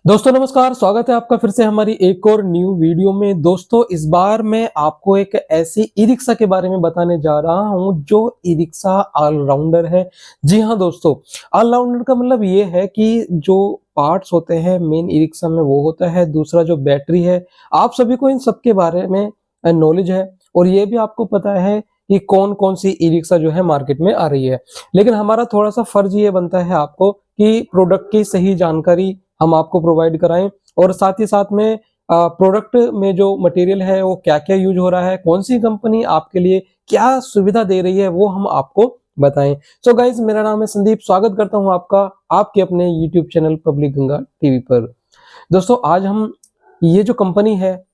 दोस्तों नमस्कार, स्वागत है आपका फिर से हमारी एक और न्यू वीडियो में। दोस्तों इस बार मैं आपको एक ऐसी ई रिक्शा के बारे में बताने जा रहा हूं जो ई रिक्शा ऑलराउंडर है। जी हां दोस्तों, ऑलराउंडर का मतलब ये है कि जो पार्ट्स होते हैं मेन ई रिक्शा में वो होता है, दूसरा जो बैटरी है, आप सभी को इन सब के बारे में नॉलेज है और ये भी आपको पता है कि कौन कौन सी ई रिक्शा जो है मार्केट में आ रही है। लेकिन हमारा थोड़ा सा फर्ज ये बनता है आपको कि प्रोडक्ट की सही जानकारी हम आपको प्रोवाइड कराएं और साथ ही साथ में प्रोडक्ट में जो मटेरियल है वो क्या क्या यूज हो रहा है, कौन सी कंपनी आपके लिए क्या सुविधा दे रही है वो हम आपको बताएं। सो गाइज, मेरा नाम है संदीप, स्वागत करता हूं आपका आपके अपने YouTube channel public Ganga TV पर। दोस्तों आज हम ये जो कंपनी है,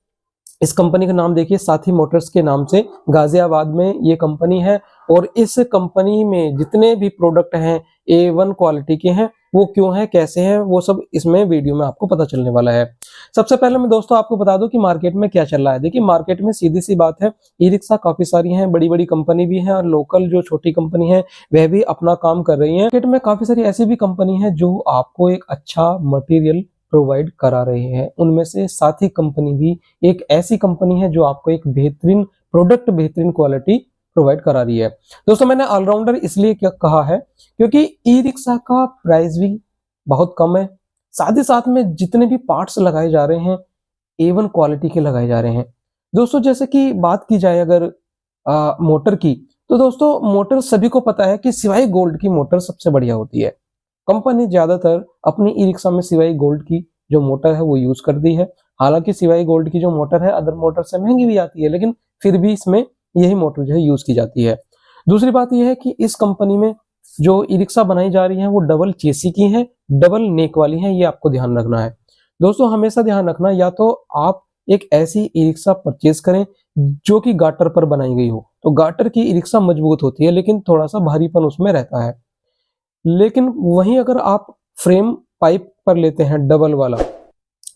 इस कंपनी का नाम देखिए साथी मोटर्स के नाम से, गाजियाबाद में ये कंपनी है और इस कंपनी में जितने भी प्रोडक्ट हैं A1 क्वालिटी के हैं। वो क्यों है, कैसे हैं, वो सब इसमें वीडियो में आपको पता चलने वाला है। सबसे पहले मैं दोस्तों आपको बता दूं कि मार्केट में क्या चल रहा है। देखिए मार्केट में सीधी सी बात है, ई रिक्शा काफी सारी हैं, बड़ी बड़ी कंपनी भी है और लोकल जो छोटी कंपनी है वह भी अपना काम कर रही है। मार्केट में काफी सारी ऐसी भी कंपनी है जो आपको एक अच्छा मटेरियल प्रोवाइड करा रहे हैं। उनमें से साथी कंपनी भी एक ऐसी कंपनी है जो आपको एक बेहतरीन प्रोडक्ट, बेहतरीन क्वालिटी प्रोवाइड करा रही है। दोस्तों मैंने ऑलराउंडर इसलिए क्या कहा है क्योंकि ई रिक्शा का प्राइस भी बहुत कम है, साथ ही साथ में जितने भी पार्ट्स लगाए जा रहे हैं A1 क्वालिटी के लगाए जा रहे हैं। दोस्तों जैसे कि बात की जाए अगर मोटर की, तो दोस्तों मोटर सभी को पता है कि सिवाय गोल्ड की मोटर सबसे बढ़िया होती है। कंपनी ज्यादातर अपनी ई रिक्शा में सिवाई गोल्ड की जो मोटर है वो यूज करती है। हालांकि सिवाई गोल्ड की जो मोटर है अदर मोटर से महंगी भी आती है, लेकिन फिर भी इसमें यही मोटर जो है यूज की जाती है। दूसरी बात यह है कि इस कंपनी में जो ई रिक्शा बनाई जा रही है वो डबल चेसी की है, डबल नेक वाली है, ये आपको ध्यान रखना है। दोस्तों हमेशा ध्यान रखना, या तो आप एक ऐसी ई रिक्शा परचेज करें जो कि गाटर पर बनाई गई हो। तो गाटर की ई रिक्शा मजबूत होती है लेकिन थोड़ा सा भारीपन उसमें रहता है। लेकिन वहीं अगर आप फ्रेम पाइप पर लेते हैं डबल वाला,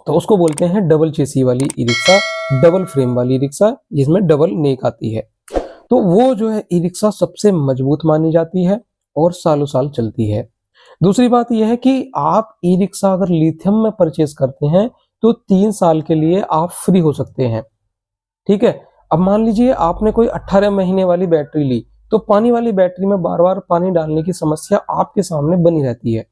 तो उसको बोलते हैं डबल चेसी वाली ई रिक्शा, डबल फ्रेम वाली रिक्शा जिसमें डबल नेक आती है। तो वो जो है ई रिक्शा सबसे मजबूत मानी जाती है और सालों साल चलती है। दूसरी बात यह है कि आप ई रिक्शा अगर लिथियम में परचेज करते हैं तो 3 साल के लिए आप फ्री हो सकते हैं। ठीक है, अब मान लीजिए आपने कोई 18 महीने वाली बैटरी ली, तो पानी वाली बैटरी में बार बार पानी डालने की समस्या आपके सामने बनी रहती है।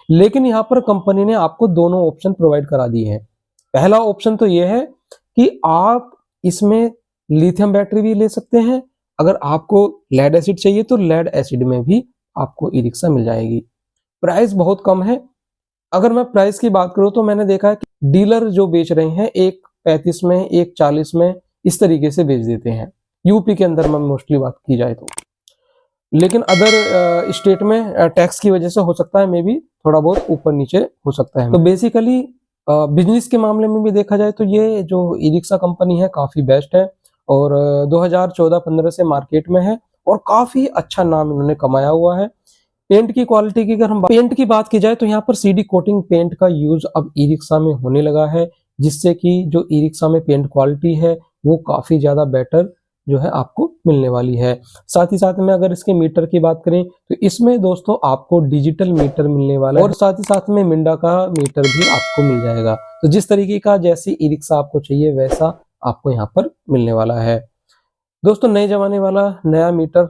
लेकिन यहाँ पर कंपनी ने आपको दोनों ऑप्शन प्रोवाइड करा दिए हैं। पहला ऑप्शन तो यह है कि आप इसमें लिथियम बैटरी भी ले सकते हैं। अगर आपको लेड एसिड चाहिए तो लेड एसिड में भी आपको ई रिक्शा मिल जाएगी। प्राइस बहुत कम है। अगर मैं प्राइस की बात करूं तो मैंने देखा है कि डीलर जो बेच रहे हैं एक 35 में, एक 40 में, इस तरीके से बेच देते हैं, यूपी के अंदर में मोस्टली बात की जाए तो। लेकिन अदर स्टेट में टैक्स की वजह से हो सकता है मे बी थोड़ा बहुत ऊपर नीचे हो सकता है। तो बेसिकली बिजनेस के मामले में भी देखा जाए तो ये जो ई रिक्शा कंपनी है काफी बेस्ट है और 2014-15 से मार्केट में है और काफी अच्छा नाम इन्होंने कमाया हुआ है। पेंट की क्वालिटी की अगर हम पेंट की बात की जाए तो यहाँ पर सीडी कोटिंग पेंट का यूज अब ई रिक्शा में होने लगा है, जिससे कि जो ई रिक्शा में पेंट क्वालिटी है वो काफी ज्यादा बेटर जो है आपको मिलने वाली है। साथ ही साथ में अगर इसके मीटर की बात करें तो इसमें दोस्तों आपको डिजिटल मीटर मिलने वाला है और साथ ही साथ में मिंडा का मीटर भी आपको मिल जाएगा। तो जिस तरीके का जैसी ई रिक्शा आपको चाहिए वैसा आपको यहाँ पर मिलने वाला है। दोस्तों नए जमाने वाला नया मीटर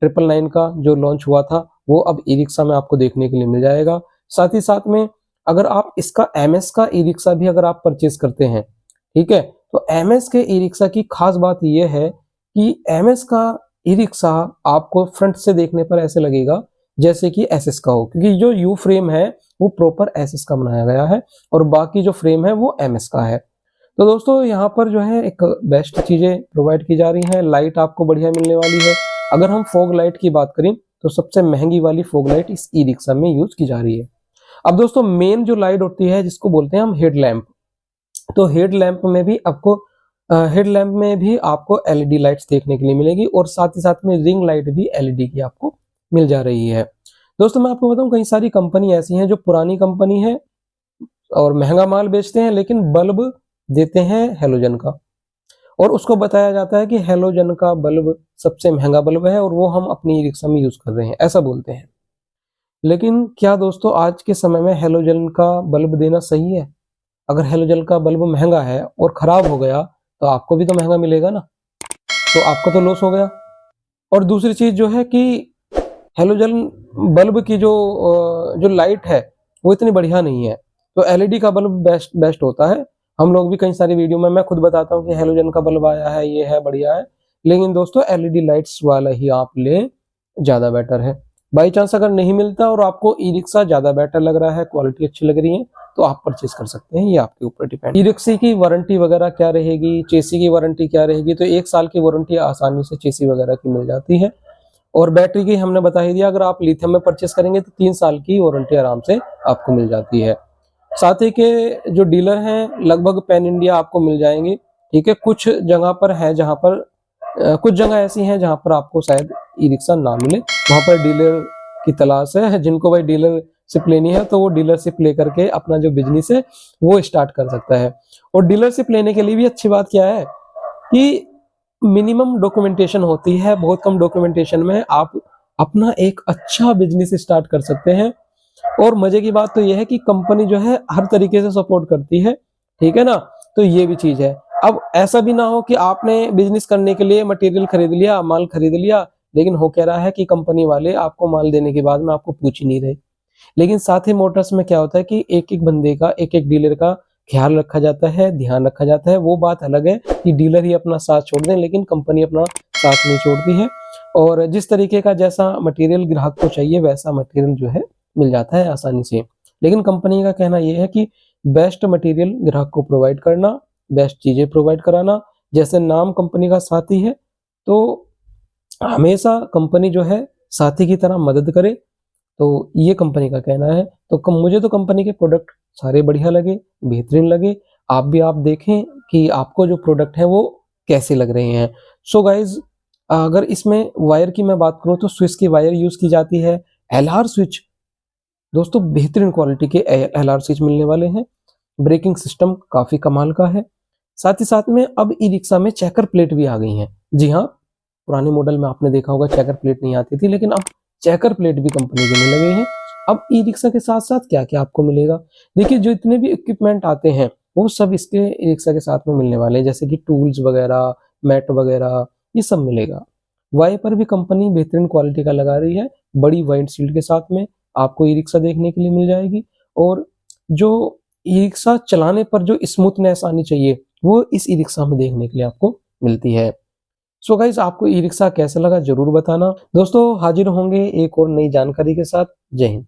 999 का जो लॉन्च हुआ था वो अब ई रिक्शा में आपको देखने के लिए मिल जाएगा। साथ ही साथ में अगर आप इसका MS का ई रिक्शा भी अगर आप परचेज करते हैं, ठीक है, तो MS के ई रिक्शा की खास बात यह है कि MS का ई रिक्शा आपको फ्रंट से देखने पर ऐसे लगेगा जैसे कि SS का हो, क्योंकि जो यू फ्रेम है वो प्रॉपर SS का बनाया गया है और बाकी जो फ्रेम है वो MS का है। तो दोस्तों यहाँ पर जो है एक बेस्ट चीजें प्रोवाइड की जा रही हैं। लाइट आपको बढ़िया मिलने वाली है। अगर हम फॉग लाइट की बात करें तो सबसे महंगी वाली फॉग लाइट इस ई रिक्शा में यूज की जा रही है। अब दोस्तों मेन जो लाइट होती है जिसको बोलते हैं हम हेडलैम्प, तो हेडलैम्प में भी आपको LED लाइट्स देखने के लिए मिलेगी और साथ ही साथ में रिंग लाइट भी LED की आपको मिल जा रही है। दोस्तों मैं आपको बताऊं कई सारी कंपनी ऐसी हैं जो पुरानी कंपनी है और महंगा माल बेचते हैं लेकिन बल्ब देते हैं हेलोजन का, और उसको बताया जाता है कि हेलोजन का बल्ब सबसे महंगा बल्ब है और वो हम अपनी ई रिक्शा में यूज कर रहे हैं, ऐसा बोलते हैं। लेकिन क्या दोस्तों आज के समय में हेलोजन का बल्ब देना सही है? अगर हेलोजन का बल्ब महंगा है और खराब हो गया तो आपको भी तो महंगा मिलेगा ना, तो आपका तो लॉस हो गया। और दूसरी चीज जो है कि हेलोजन बल्ब की जो लाइट है वो इतनी बढ़िया नहीं है, तो एलईडी का बल्ब बेस्ट बेस्ट होता है। हम लोग भी कई सारी वीडियो में मैं खुद बताता हूँ कि हेलोजन का बल्ब आया है, ये है बढ़िया है, लेकिन दोस्तों एलईडी लाइट्स वाला ही आप ले, ज्यादा बेटर है। बाई चांस अगर नहीं मिलता और आपको ई रिक्शा ज्यादा बेटर लग रहा है, क्वालिटी अच्छी लग रही है, तो आप परचेज कर सकते हैं, ये आपके ऊपर डिपेंड। ई रिक्शा की वारंटी वगैरह क्या रहेगी, चेसी की वारंटी क्या रहेगी, तो 1 साल की वारंटी आसानी से चेसी वगैरह की मिल जाती है। और बैटरी की हमने बता ही दिया, अगर आप लिथियम में परचेस करेंगे तो 3 साल की वारंटी आराम से आपको मिल जाती है। साथ ही के जो डीलर हैं लगभग पैन इंडिया आपको मिल जाएंगे, ठीक है। कुछ जगह पर है जहां पर कुछ जगह ऐसी हैं जहां पर आपको शायद ई रिक्शा ना मिले, वहां पर डीलर की तलाश है। जिनको भाई डीलरशिप लेनी है तो वो डीलरशिप लेकर के अपना जो बिजनेस है वो स्टार्ट कर सकता है। और डीलरशिप लेने के लिए भी अच्छी बात क्या है कि मिनिमम डॉक्यूमेंटेशन होती है, बहुत कम डॉक्यूमेंटेशन में आप अपना एक अच्छा बिजनेस स्टार्ट कर सकते हैं। और मजे की बात तो यह है कि कंपनी जो है हर तरीके से सपोर्ट करती है, ठीक है ना, तो ये भी चीज है। अब ऐसा भी ना हो कि आपने बिजनेस करने के लिए मटेरियल खरीद लिया, माल खरीद लिया, लेकिन हो कह रहा है कि कंपनी वाले आपको माल देने के बाद में आपको पूछ ही नहीं रहे। लेकिन साथी मोटर्स में क्या होता है कि एक एक बंदे का, एक एक डीलर का ख्याल रखा जाता है, ध्यान रखा जाता है। वो बात अलग है कि डीलर ही अपना साथ छोड़ दें, लेकिन कंपनी अपना साथ नहीं छोड़ती है। और जिस तरीके का जैसा मटेरियल ग्राहक को चाहिए वैसा मटेरियल जो है मिल जाता है आसानी से। लेकिन कंपनी का कहना यह है कि बेस्ट मटेरियल ग्राहक को प्रोवाइड करना, बेस्ट चीजें प्रोवाइड कराना। जैसे नाम कंपनी का साथी है, तो हमेशा कंपनी जो है साथी की तरह मदद करे, तो ये कंपनी का कहना है। तो मुझे तो कंपनी के प्रोडक्ट सारे बढ़िया लगे, बेहतरीन लगे। आप देखें कि आपको जो प्रोडक्ट है वो कैसे लग रहे हैं। सो गाइज, अगर इसमें वायर की मैं बात करूं तो स्विच की वायर यूज की जाती है। एलआर स्विच दोस्तों बेहतरीन क्वालिटी के एलआर स्विच मिलने वाले हैं। ब्रेकिंग सिस्टम काफी कमाल का है। साथ ही साथ में अब ई रिक्शा में चेकर प्लेट भी आ गई हैं। जी हाँ, पुराने मॉडल में आपने देखा होगा चेकर प्लेट नहीं आती थी, लेकिन अब चेकर प्लेट भी कंपनी देने लगे हैं। अब ई रिक्शा के साथ साथ क्या क्या आपको मिलेगा, देखिए जो इतने भी इक्विपमेंट आते हैं वो सब इसके ई रिक्शा के साथ में मिलने वाले हैं, जैसे कि टूल्स वगैरह, मैट वगैरह, ये सब मिलेगा। वाइपर भी कंपनी बेहतरीन क्वालिटी का लगा रही है, बड़ी वाइड शील्ड के साथ में आपको ई रिक्शा देखने के लिए मिल जाएगी। और जो ई रिक्शा चलाने पर जो स्मूथनेस आनी चाहिए वो इस ई रिक्शा में देखने के लिए आपको मिलती है। सो गाइस, आपको ई रिक्शा कैसा लगा जरूर बताना। दोस्तों हाजिर होंगे एक और नई जानकारी के साथ। जय हिंद।